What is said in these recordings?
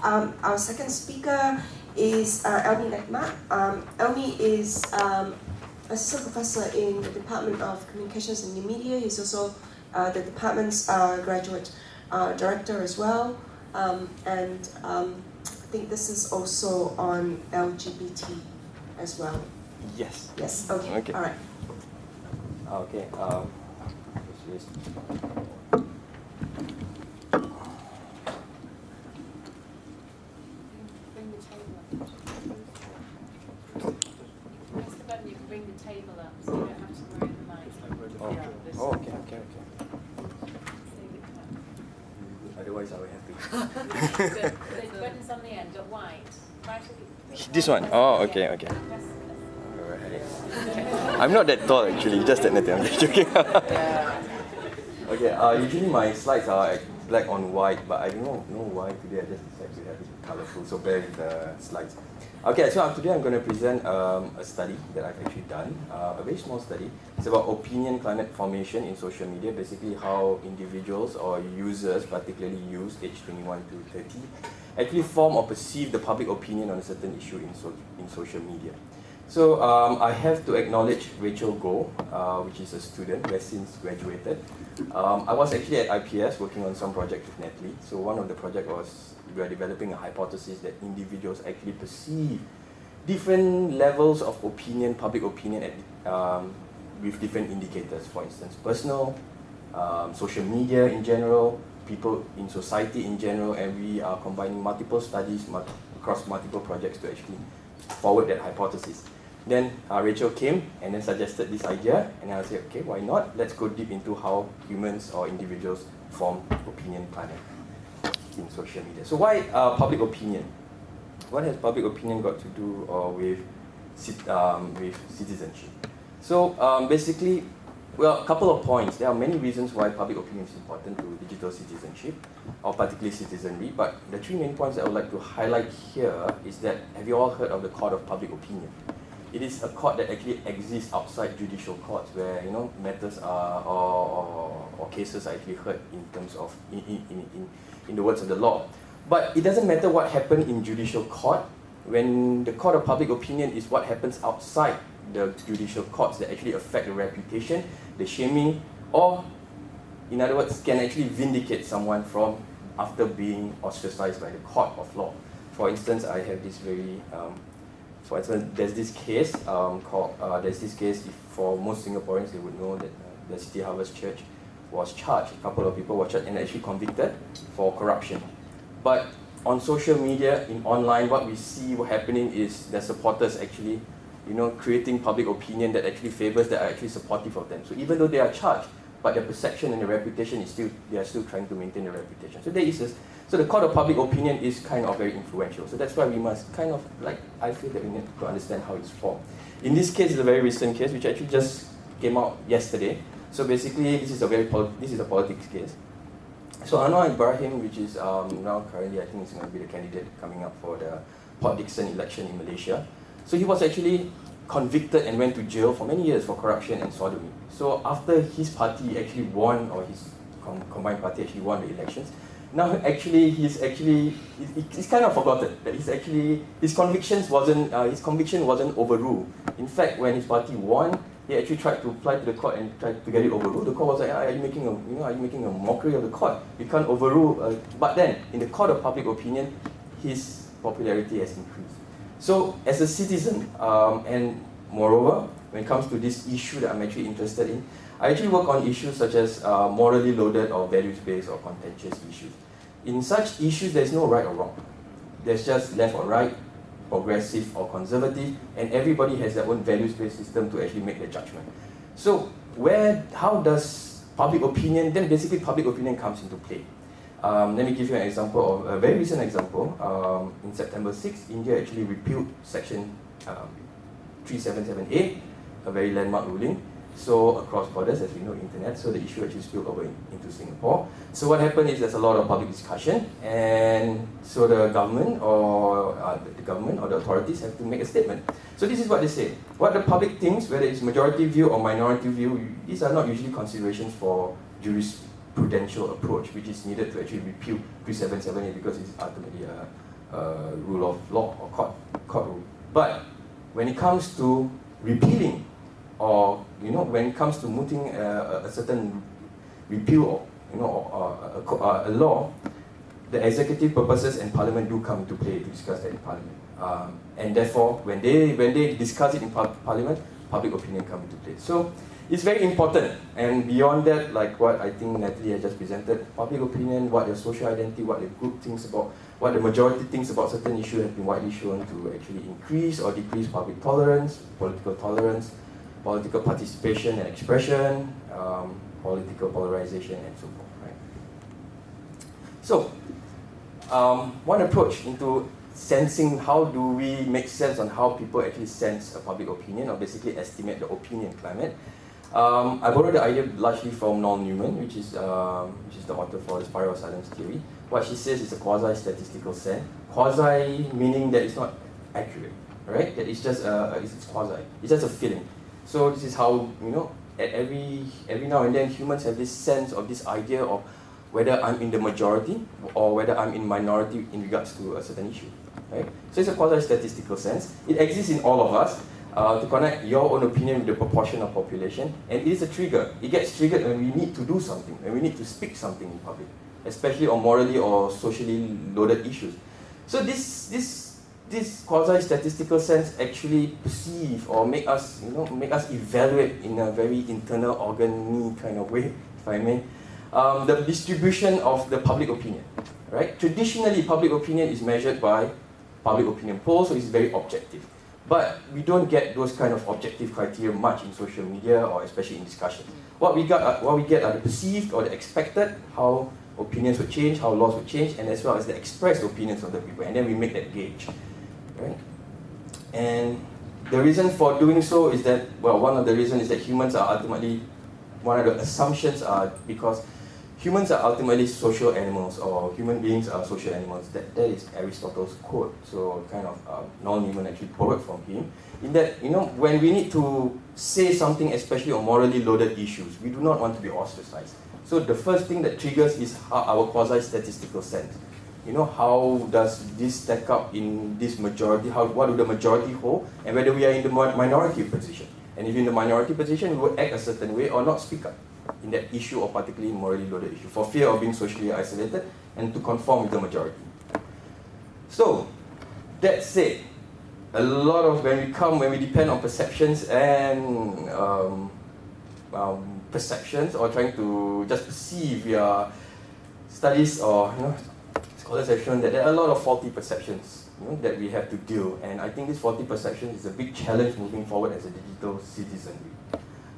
Our second speaker is Elmie Nekmat. Elmie is assistant professor in the Department of Communications and New Media. He's also the department's graduate director as well. I think this is also on LGBT as well. Yes. Yes, okay. All right. Okay. Press the button, you can bring the table up, so you don't have to worry the mic. Okay. Otherwise, I will have to. The button's on the end, but white. This one? Oh, okay. Alright. I'm not that tall actually, just that nothing. I'm just joking. Okay. Usually my slides are black on white, but I don't know why today I just decided to have it colorful. So bear with the slides. Okay, so today I'm going to present a study that I've actually done, a very small study. It's about opinion climate formation in social media, basically how individuals or users, particularly youth aged 21 to 30, actually form or perceive the public opinion on a certain issue in social media. So I have to acknowledge Rachel Goh, which is a student who has since graduated. I was actually at IPS working on some project with Natalie. So one of the project was we are developing a hypothesis that individuals actually perceive different levels of opinion, public opinion, with different indicators. For instance, personal, social media in general, people in society in general, and we are combining multiple studies across multiple projects to actually forward that hypothesis. Then Rachel came and then suggested this idea, and I said, okay, why not? Let's go deep into how humans or individuals form opinion climate in social media. So why public opinion? What has public opinion got to do with citizenship? So basically, well, a couple of points. There are many reasons why public opinion is important to digital citizenship, or particularly citizenry. But the three main points I would like to highlight here is that, have you all heard of the Court of Public Opinion? It is a court that actually exists outside judicial courts, where matters are or cases are actually heard in terms of in the words of the law. But it doesn't matter what happened in judicial court. When the Court of Public Opinion is what happens outside the judicial courts that actually affect the reputation, the shaming, or in other words, can actually vindicate someone from after being ostracized by the court of law. For instance, I have this there's this case for most Singaporeans, they would know that the City Harvest Church was charged. A couple of people were charged and actually convicted for corruption. But on social media, in online, what we see happening is the supporters actually, creating public opinion that actually favors, that are actually supportive of them. So even though they are charged, but their perception and their reputation is they are still trying to maintain their reputation. So the Court of Public Opinion is kind of very influential. So that's why we must I feel that we need to understand how it's formed. In this case, it's a very recent case, which actually just came out yesterday. So basically, this is a politics case. So Anwar Ibrahim, which is now currently, I think he's going to be the candidate coming up for the Port Dickson election in Malaysia. So he was actually convicted and went to jail for many years for corruption and sodomy. So after his party actually won, or his combined party actually won the elections, now actually he's kind of forgotten that his conviction wasn't overruled. In fact, when his party won, he actually tried to apply to the court and tried to get it overruled. The court was like, are you making a mockery of the court? You can't overrule. But then, in the Court of Public Opinion, his popularity has increased. So, as a citizen, and moreover, when it comes to this issue that I'm actually interested in, I actually work on issues such as morally loaded or values-based or contentious issues. In such issues, there's no right or wrong. There's just left or right, progressive or conservative, and everybody has their own values-based system to actually make the judgment. So how does public opinion, then basically public opinion comes into play. Let me give you an example, a very recent example. In September 6th, India actually repealed Section 377A, a very landmark ruling. So across borders, as we know, internet, so the issue actually spilled over into Singapore. So what happened is there's a lot of public discussion, and so the government or the authorities have to make a statement. So this is what they say. What the public thinks, whether it's majority view or minority view, these are not usually considerations for jurisprudential approach, which is needed to actually repeal 377A because it's ultimately rule of law or court rule. But when it comes to repealing, or when it comes to mooting a certain repeal or a law, the executive purposes and Parliament do come into play to discuss that in Parliament. And therefore, when they discuss it in Parliament, public opinion comes into play. So it's very important. And beyond that, like what I think Natalie has just presented, public opinion, what your social identity, what the group thinks about, what the majority thinks about certain issues has been widely shown to actually increase or decrease public tolerance, political participation and expression, political polarization, and so forth. Right? So, one approach into sensing how do we make sense on how people actually sense a public opinion, or basically estimate the opinion climate. I borrowed the idea largely from Noel Newman, which is the author for the spiral of silence theory. What she says is a quasi-statistical sense. Quasi meaning that it's not accurate, right? That it's just it's quasi. It's just a feeling. So this is how at every now and then humans have this sense of this idea of whether I'm in the majority or whether I'm in minority in regards to a certain issue, right? So it's a quasi-statistical sense. It exists in all of us to connect your own opinion with the proportion of population, and it is a trigger. It gets triggered when we need to do something, when we need to speak something in public, especially on morally or socially loaded issues. So this quasi-statistical sense actually perceive or make us evaluate in a very internal organ kind of way, if I may, the distribution of the public opinion, right? Traditionally, public opinion is measured by public opinion polls, so it's very objective. But we don't get those kind of objective criteria much in social media, or especially in discussion. What we get are the perceived or the expected, how opinions would change, how laws would change, and as well as the expressed opinions of the people, and then we make that gauge, right? And the reason for doing so is that, well, one of the reasons is that humans are ultimately, one of the assumptions are because humans are ultimately social animals, or human beings are social animals. That is Aristotle's quote. So kind of Noel Newman actually borrowed from him. In that, when we need to say something, especially on morally loaded issues, we do not want to be ostracized. So the first thing that triggers is our quasi-statistical sense. How does this stack up in this majority? What do the majority hold? And whether we are in the minority position. And if in the minority position, we would act a certain way or not speak up in that issue, or particularly morally loaded issue, for fear of being socially isolated and to conform with the majority. So, that said, a lot of when we depend on perceptions and perceptions, or trying to just perceive, studies or scholars have shown that there are a lot of faulty perceptions that we have to deal, and I think this faulty perception is a big challenge moving forward as a digital citizenry.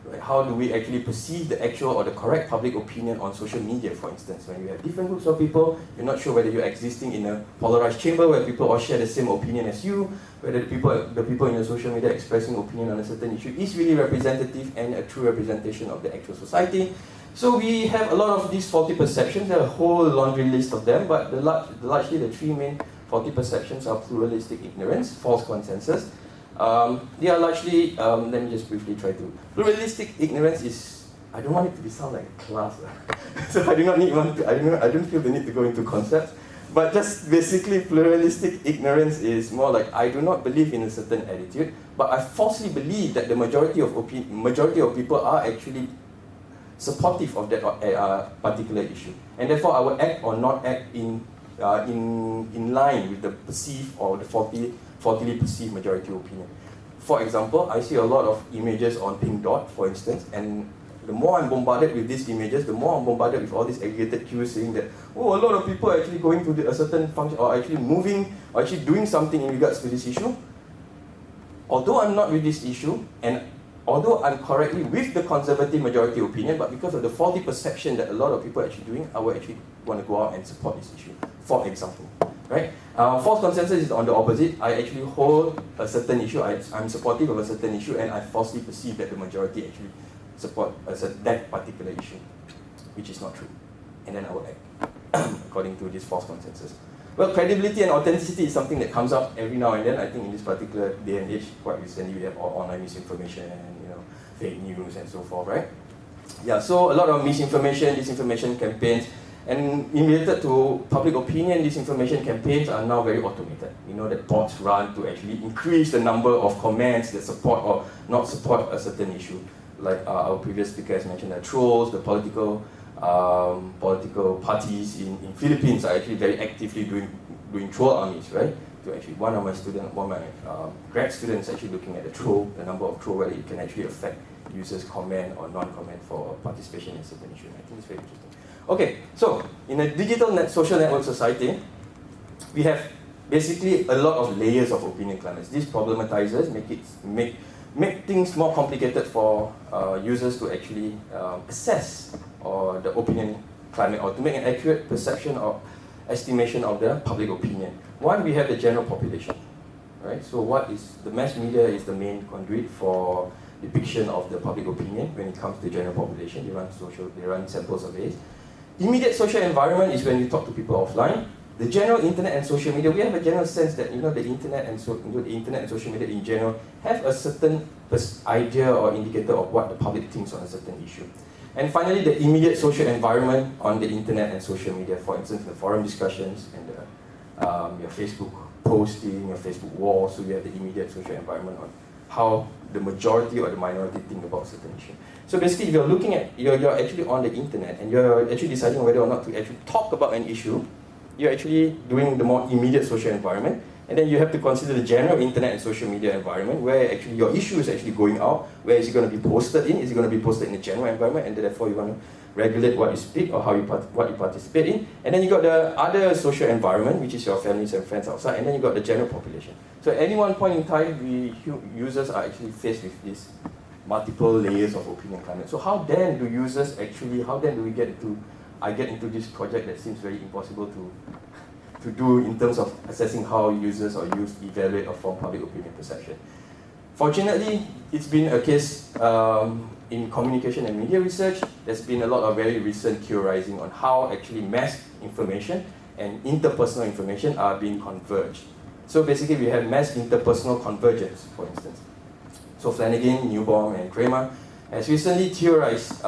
Right? How do we actually perceive the actual or the correct public opinion on social media, for instance? When you have different groups of people, you're not sure whether you're existing in a polarized chamber where people all share the same opinion as you, whether the people in your social media expressing opinion on a certain issue is really representative and a true representation of the actual society. So we have a lot of these faulty perceptions. There are a whole laundry list of them, but largely the three main faulty perceptions are pluralistic ignorance, false consensus. They are largely, let me just briefly try to. Pluralistic ignorance is, I don't want it to sound like a class, so I don't feel the need to go into concepts, but just basically pluralistic ignorance is more like, I do not believe in a certain attitude, but I falsely believe that the majority of people are actually supportive of that particular issue, and therefore I will act or not act in line with the perceived or the faultily perceived majority opinion. For example, I see a lot of images on Pink Dot, for instance, and the more I'm bombarded with these images, the more I'm bombarded with all these aggregated cues saying that, a lot of people are actually going to a certain function, or actually moving, or actually doing something in regards to this issue. Although I'm not with this issue, and although I'm correctly with the conservative majority opinion, but because of the faulty perception that a lot of people are actually doing, I will actually want to go out and support this issue, for example. Right? False consensus is on the opposite. I actually hold a certain issue, I'm supportive of a certain issue, and I falsely perceive that the majority actually support that particular issue, which is not true. And then I will act according to this false consensus. Well, credibility and authenticity is something that comes up every now and then. I think in this particular day and age, quite recently, we have online misinformation and fake news and so forth, right? Yeah, so a lot of misinformation, disinformation campaigns, And related to public opinion, disinformation campaigns are now very automated. You know that bots run to actually increase the number of comments that support or not support a certain issue. Like our previous speaker has mentioned, the trolls, the political parties in Philippines are actually very actively doing troll armies, right? To actually, one of my grad students actually looking at the number of troll, whether it can actually affect users' comment or non-comment for participation in a certain issue. I think it's very interesting. Okay, so in a digital social network society, we have basically a lot of layers of opinion climates. This problematizers make things more complicated for users to actually assess the opinion climate or to make an accurate perception or estimation of the public opinion. One, we have the general population, right? So the mass media is the main conduit for depiction of the public opinion when it comes to the general population. They run sample surveys. Immediate social environment is when you talk to people offline. The general internet and social media, we have a general sense that the internet and social media in general have a certain idea or indicator of what the public thinks on a certain issue. And finally, the immediate social environment on the internet and social media, for instance, the forum discussions and your Facebook posting, your Facebook wall. So you have the immediate social environment on how the majority or the minority think about certain issue. So basically, if you're actually on the internet and you're actually deciding whether or not to actually talk about an issue, you're actually doing the more immediate social environment. And then you have to consider the general internet and social media environment where actually your issue is actually going out. Where is it going to be posted in? Is it going to be posted in the general environment? And therefore you want to regulate what you speak or what you participate in. And then you got the other social environment, which is your families and friends outside. And then you got the general population. So at any one point in time, users are actually faced with these multiple layers of opinion climate. So how then do I get into this project that seems very impossible to do in terms of assessing how users or youth evaluate or form public opinion perception. Fortunately, it's been a case in communication and media research. There's been a lot of very recent theorizing on how actually mass information and interpersonal information are being converged. So basically, we have mass interpersonal convergence, for instance. So Flanagan, Newbaum, and Kramer has recently theorized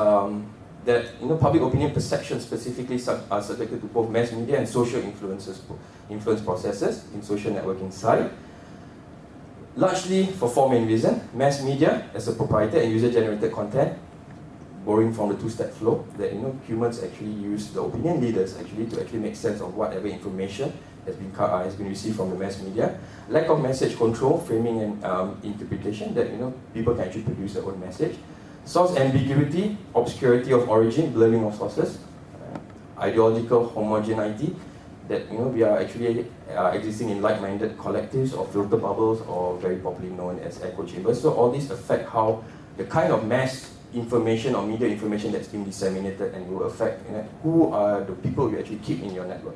that public opinion perception specifically are subjected to both mass media and social influence processes in social networking side. Largely for four main reasons: mass media as a proprietary and user-generated content, borrowing from the two-step flow, that humans actually use the opinion leaders actually to actually make sense of whatever information has been received from the mass media. Lack of message control, framing, and interpretation, that people can actually produce their own message. Source ambiguity, obscurity of origin, blurring of sources, ideological homogeneity, that we are actually existing in like-minded collectives or filter bubbles, or very popularly known as echo chambers. So all these affect how the kind of mass information or media information that's being disseminated, and will affect who are the people you actually keep in your network,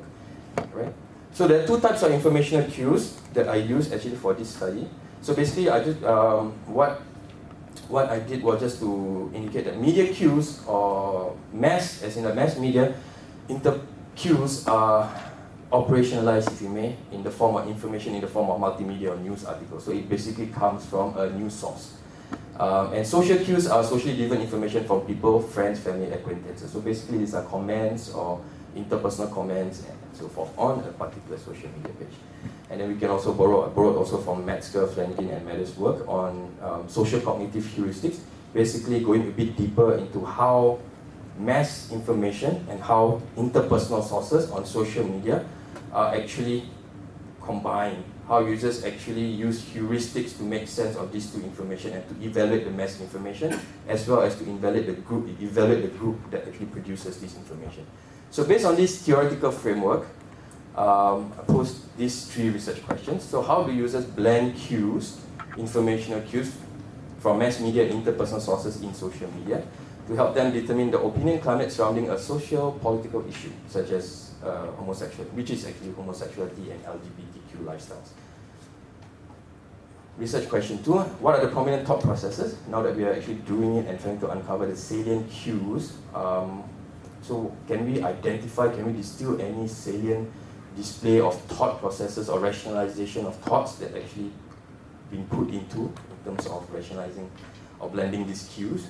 right? So there are two types of informational cues that I use actually for this study. So basically, I just what I did was just to indicate that media cues, or mass, as in the mass media, cues are operationalized, if you may, in the form of information, in the form of multimedia or news articles. So it basically comes from a news source. And social cues are socially driven information from people, friends, family, acquaintances. So basically these are comments or interpersonal comments and so forth on a particular social media page. And then we can also borrow also from Metzger, Flanagan, and Mather's work on social cognitive heuristics, basically going a bit deeper into how mass information and how interpersonal sources on social media are actually combined, how users actually use heuristics to make sense of these two information and to evaluate the mass information, as well as to evaluate the group that actually produces this information. So based on this theoretical framework, I posed these three research questions. So how do users blend cues, informational cues, from mass media and interpersonal sources in social media to help them determine the opinion climate surrounding a social political issue, such as homosexuality, which is actually homosexuality and LGBTQ lifestyles. Research question 2, what are the prominent thought processes now that we are actually doing it and trying to uncover the salient cues? So can we distill any salient display of thought processes or rationalization of thoughts that actually been put into in terms of rationalizing or blending these cues?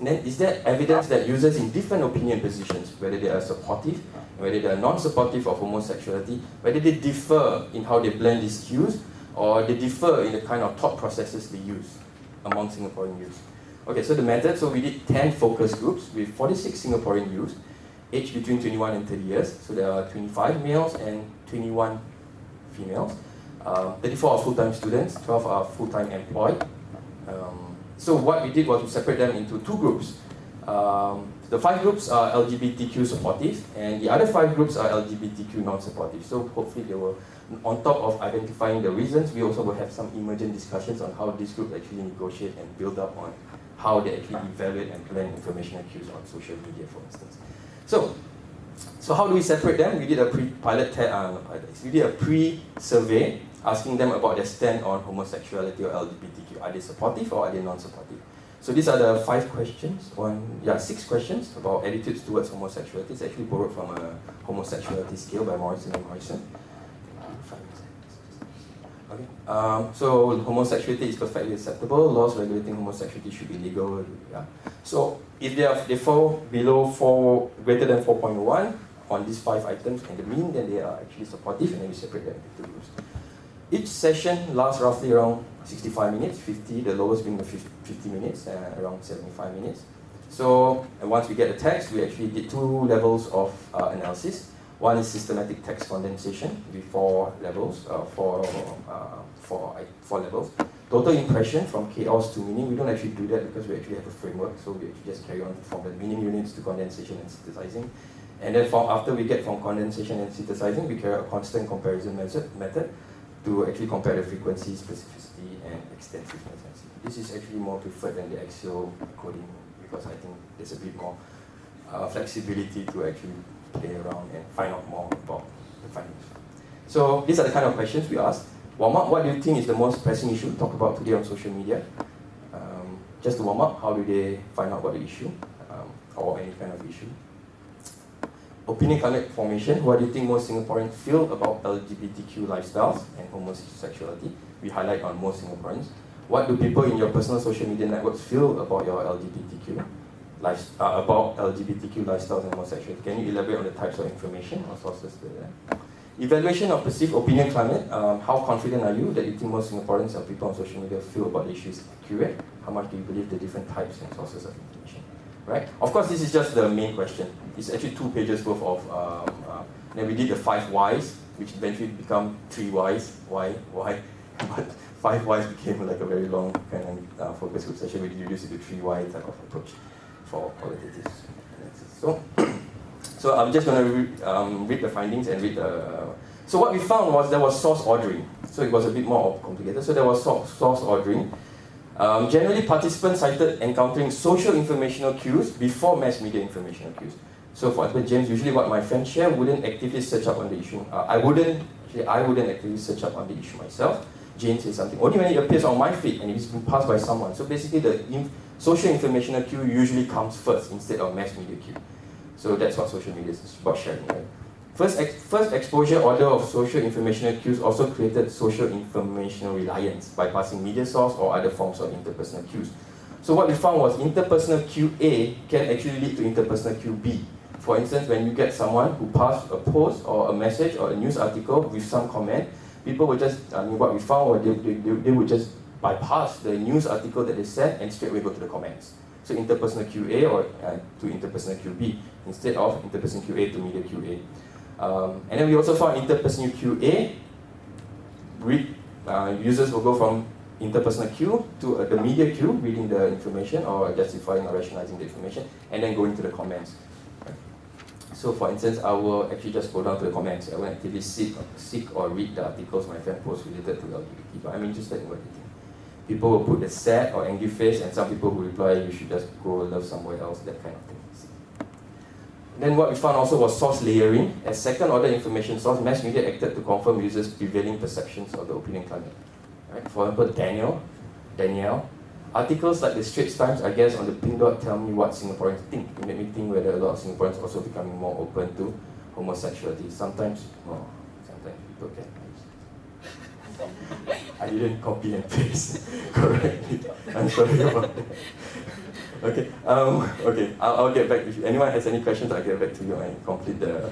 And then is there evidence that users in different opinion positions, whether they are supportive, whether they are non-supportive of homosexuality, whether they differ in how they blend these cues, or they differ in the kind of thought processes they use among Singaporean youth. Okay, so the method, so we did 10 focus groups with 46 Singaporean youth, aged between 21 and 30 years. So there are 25 males and 21 females. 34 are full-time students, 12 are full-time employed. So what we did was to separate them into two groups. The 5 groups are LGBTQ supportive, and the other 5 groups are LGBTQ non-supportive. So hopefully they will, on top of identifying the reasons, we also will have some emergent discussions on how these groups actually negotiate and build up on how they actually evaluate and blend informational cues on social media, for instance. So how do we separate them? We did a we did a pre-survey asking them about their stand on homosexuality or LGBTQ. Are they supportive or are they non-supportive? So these are the 5 questions, 6 questions about attitudes towards homosexuality. It's actually borrowed from a homosexuality scale by Morrison and Morrison. Okay. So homosexuality is perfectly acceptable. Laws regulating homosexuality should be legal. Yeah. So if they fall below greater than 4.1 on these 5 items and the mean, then they are actually supportive, and then we separate them into groups. Each session lasts roughly around 65 minutes, 50, the lowest being the 50 minutes, around 75 minutes. So once we get the text, we actually did 2 levels of analysis. One is systematic text condensation with 4 levels, 4 levels. Total impression from chaos to meaning. We don't actually do that because we actually have a framework, so we actually just carry on from the meaning units to condensation and synthesizing. And then after we get from condensation and synthesizing, we carry out a constant comparison method to actually compare the frequency, specificity, and extensiveness. This is actually more preferred than the axial coding because I think there's a bit more flexibility to actually play around and find out more about the findings. So these are the kind of questions we asked. Warm up, what do you think is the most pressing issue to talk about today on social media? Just to warm up, how do they find out about the issue or any kind of issue? Opinion climate formation, what do you think most Singaporeans feel about LGBTQ lifestyles and homosexuality? We highlight on most Singaporeans. What do people in your personal social media networks feel about your LGBTQ lifestyles and homosexuality? Can you elaborate on the types of information or sources there? Evaluation of perceived opinion climate. How confident are you that you think most Singaporeans or people on social media feel about the issue is accurate? How much do you believe the different types and sources of information? Right? Of course, this is just the main question. It's actually 2 pages worth of. Then we did the 5 whys, which eventually become 3 whys. Why? But 5 whys became like a very long kind of focus group session. We reduced it to 3 why type of approach for qualitative analysis. So I'm just going to read the findings and read the. So what we found was there was source ordering. So it was a bit more complicated. So there was source ordering. Generally, participants cited encountering social informational cues before mass media informational cues. So for example, James, usually what my friends share wouldn't actively search up on the issue. I wouldn't actively search up on the issue myself. Jane says something only when it appears on my feed and it's been passed by someone. So basically, the social informational cue usually comes first instead of mass media cue. So that's what social media is about sharing, right? First exposure order of social informational cues also created social informational reliance by passing media source or other forms of interpersonal cues. So what we found was interpersonal cue A can actually lead to interpersonal cue B. For instance, when you get someone who passed a post or a message or a news article with some comment, people would just, what we found was they would just bypass the news article that they said and straight away go to the comments. So interpersonal cue A or to interpersonal cue B instead of interpersonal cue A to media cue A. And then we also found interpersonal QA. Users will go from interpersonal Q to the media Q, reading the information or justifying or rationalizing the information, and then going to the comments. Right? So for instance, I will actually just go down to the comments. I won't actively seek or read the articles my friend posts related to LGBT, but I'm interested in what they think. People will put the sad or angry face, and some people will reply, you should just go love somewhere else, that kind of thing. Then what we found also was source layering. As second-order information source, mass media acted to confirm users' prevailing perceptions of the opinion climate. Right? For example, Danielle, articles like the Straits Times, I guess, on the Pink Dot tell me what Singaporeans think. It made me think whether a lot of Singaporeans are also becoming more open to homosexuality. Sometimes people can. I didn't copy and paste correctly. I'm sorry about that. Okay, okay, I'll get back. If anyone has any questions, I'll get back to you and complete the...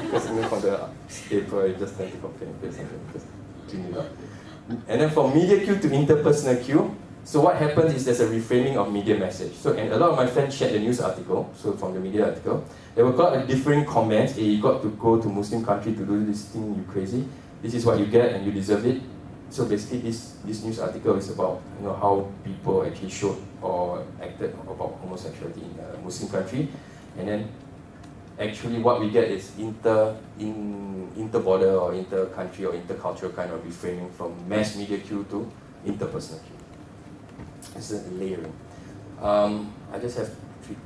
Because from the paper, I just tend to complain or something, just clean it up. And then from media queue to interpersonal queue, so what happens is there's a reframing of media message. So, and a lot of my friends shared the news article, so from the media article, there were quite differing comments. Hey, you got to go to Muslim country to do this thing, you crazy. This is what you get and you deserve it. So basically this news article is about how people actually showed or acted about homosexuality in a Muslim country. And then actually what we get is inter-border or inter-country or intercultural kind of reframing from mass media queue to interpersonal queue. It's a layering. I just have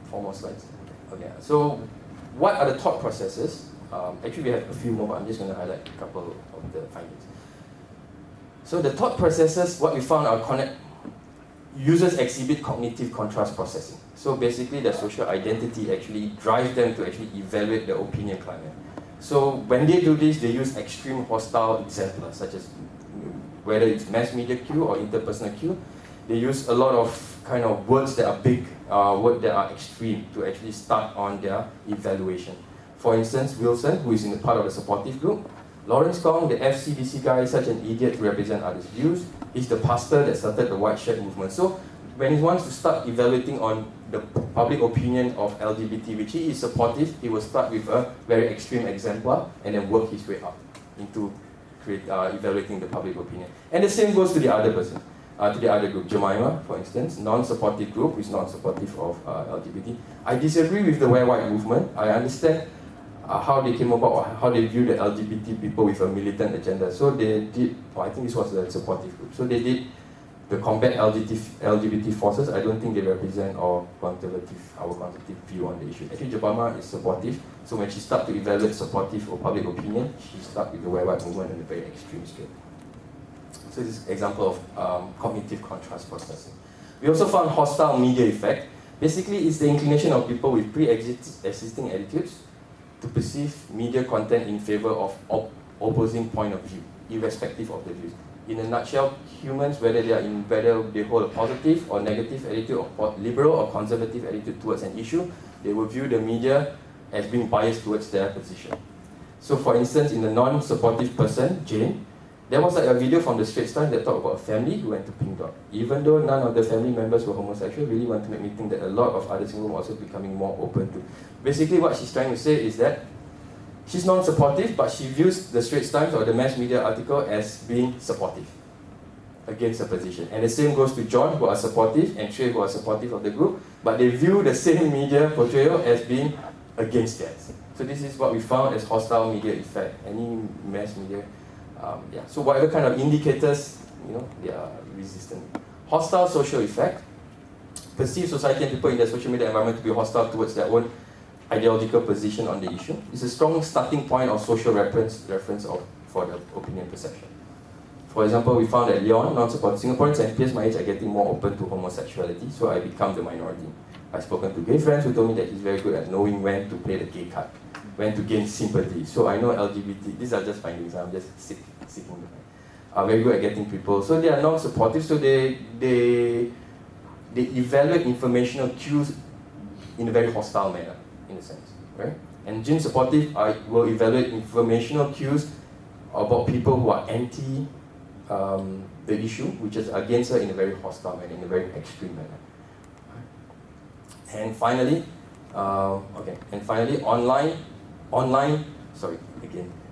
4 more slides. Okay, so what are the thought processes? Actually we have a few more, but I'm just going to highlight a couple of the findings. So the thought processes, what we found are users exhibit cognitive contrast processing. So basically the social identity actually drives them to actually evaluate the opinion climate. So when they do this, they use extreme hostile exemplars, such as whether it's mass media queue or interpersonal queue. They use a lot of kind of words that are big, words that are extreme to actually start on their evaluation. For instance, Wilson, who is in the part of the supportive group, Lawrence Kong, the FCBC guy, is such an idiot to represent others' views. He's the pastor that started the white shirt movement. So when he wants to start evaluating on the public opinion of LGBT, which he is supportive, he will start with a very extreme exemplar and then work his way up into evaluating the public opinion. And the same goes to the other person, to the other group. Jemima, for instance, non-supportive group, who is not supportive of LGBT. I disagree with the Wear White movement. I understand how they came about, or how they view the LGBT people with a militant agenda. So they did, I think this was the supportive group. So they did the combat LGBT forces. I don't think they represent our conservative view on the issue. Actually, Jemima is supportive. So when she started to evaluate supportive or public opinion, she started with the Wear White movement on a very extreme scale. So this is an example of cognitive contrast processing. We also found hostile media effect. Basically, it's the inclination of people with pre-existing attitudes to perceive media content in favor of opposing point of view, irrespective of the views. In a nutshell, humans, whether they hold a positive or negative attitude, or liberal or conservative attitude towards an issue, they will view the media as being biased towards their position. So for instance, in the non-supportive person, Jane, there was like a video from the Straits Times that talked about a family who went to Pink Dot. Even though none of the family members were homosexual, really want to make me think that a lot of other single were also becoming more open to. Basically what she's trying to say is that she's non-supportive, but she views the Straits Times or the mass media article as being supportive against her position. And the same goes to John, who are supportive, and Trey, who are supportive of the group, but they view the same media portrayal as being against theirs. So this is what we found as hostile media effect. Any mass media, so whatever kind of indicators, they are resistant. Hostile social effect. Perceive society and people in the social media environment to be hostile towards their own ideological position on the issue. It's a strong starting point of social reference for the opinion perception. For example, we found that Leon, non-supportive Singaporeans and peers my age are getting more open to homosexuality, so I become the minority. I've spoken to gay friends who told me that he's very good at knowing when to play the gay card, when to gain sympathy. So I know LGBT, these are just findings, I'm just seeking them, are very good at getting people. So they are non-supportive, so they evaluate informational cues in a very hostile manner, in a sense, right? And Jin supportive will evaluate informational cues about people who are anti the issue, which is against her in a very hostile manner, in a very extreme manner. And finally,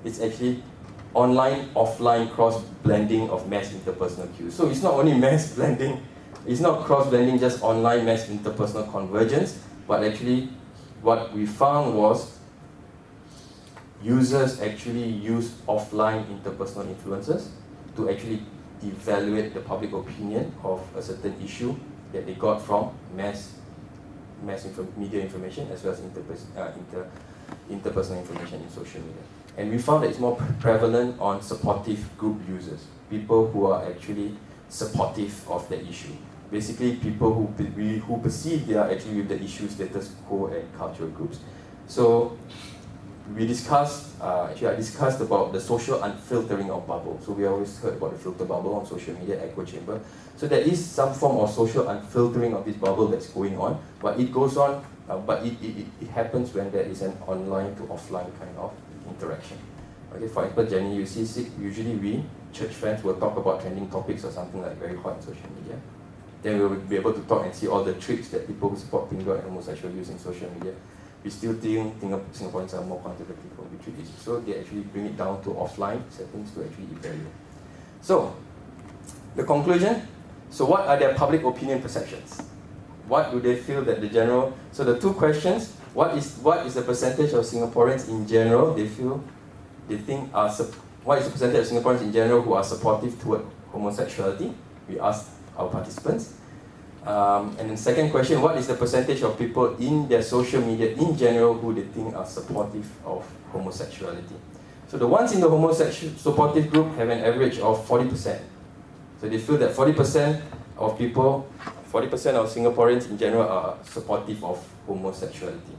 it's actually online, offline cross-blending of mass interpersonal cues. So it's not only mass blending, it's not cross-blending, just online mass interpersonal convergence, but actually what we found was users actually use offline interpersonal influences to actually evaluate the public opinion of a certain issue that they got from media information as well as interpersonal information in social media. And we found that it's more prevalent on supportive group users, people who are actually supportive of the issue. Basically, people who perceive they are actually with the issue, status quo, and cultural groups. So we discussed, actually I discussed about the social unfiltering of bubble. So we always heard about the filter bubble on social media, echo chamber. So there is some form of social unfiltering of this bubble that's going on, but it goes on, but it happens when there is an online to offline kind of interaction. Okay, for example, Jenny, you see, usually we, church friends, will talk about trending topics or something like very hot on social media. Then we will be able to talk and see all the tricks that people who support Pingo and homosexual use in social media. We still think Singaporeans are more conservative or we treat it. So they actually bring it down to offline settings to actually evaluate. So, the conclusion. So what are their public opinion perceptions? What do they feel that the general... So the two questions, what is the percentage of Singaporeans in general they think are... What is the percentage of Singaporeans in general who are supportive toward homosexuality? We asked our participants. And then second question, what is the percentage of people in their social media in general who they think are supportive of homosexuality? So the ones in the homosexual supportive group have an average of 40%. So they feel that 40% of people, 40% of Singaporeans in general are supportive of homosexuality,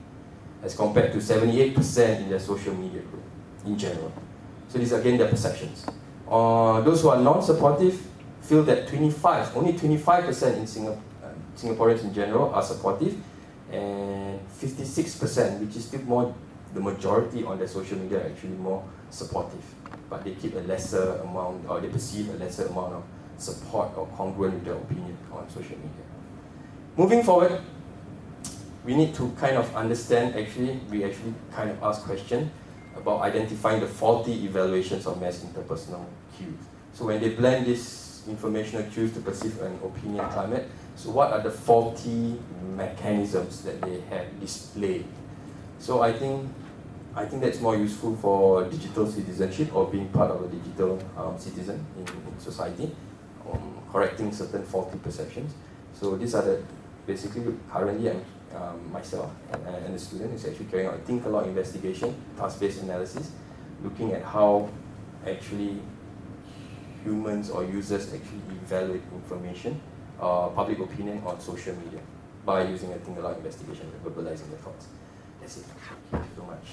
as compared to 78% in their social media group in general. So these are again their perceptions. Those who are non-supportive feel that only 25% in Singaporeans in general are supportive, and 56%, which is still more the majority on their social media, are actually more supportive. But they keep a lesser amount, or they perceive a lesser amount of support or congruent with their opinion on social media. Moving forward, we need to kind of understand, we actually kind of ask questions about identifying the faulty evaluations of mass interpersonal cues. So when they blend this informational cues to perceive an opinion climate, so what are the faulty mechanisms that they have displayed? So I think that's more useful for digital citizenship or being part of a digital citizen in society, correcting certain faulty perceptions. So these are basically currently myself and the student is actually carrying out a think a lot investigation, task-based analysis, looking at how actually humans or users actually evaluate information, public opinion on social media by using a think a lot investigation and verbalizing their thoughts. That's it. Thank you so much.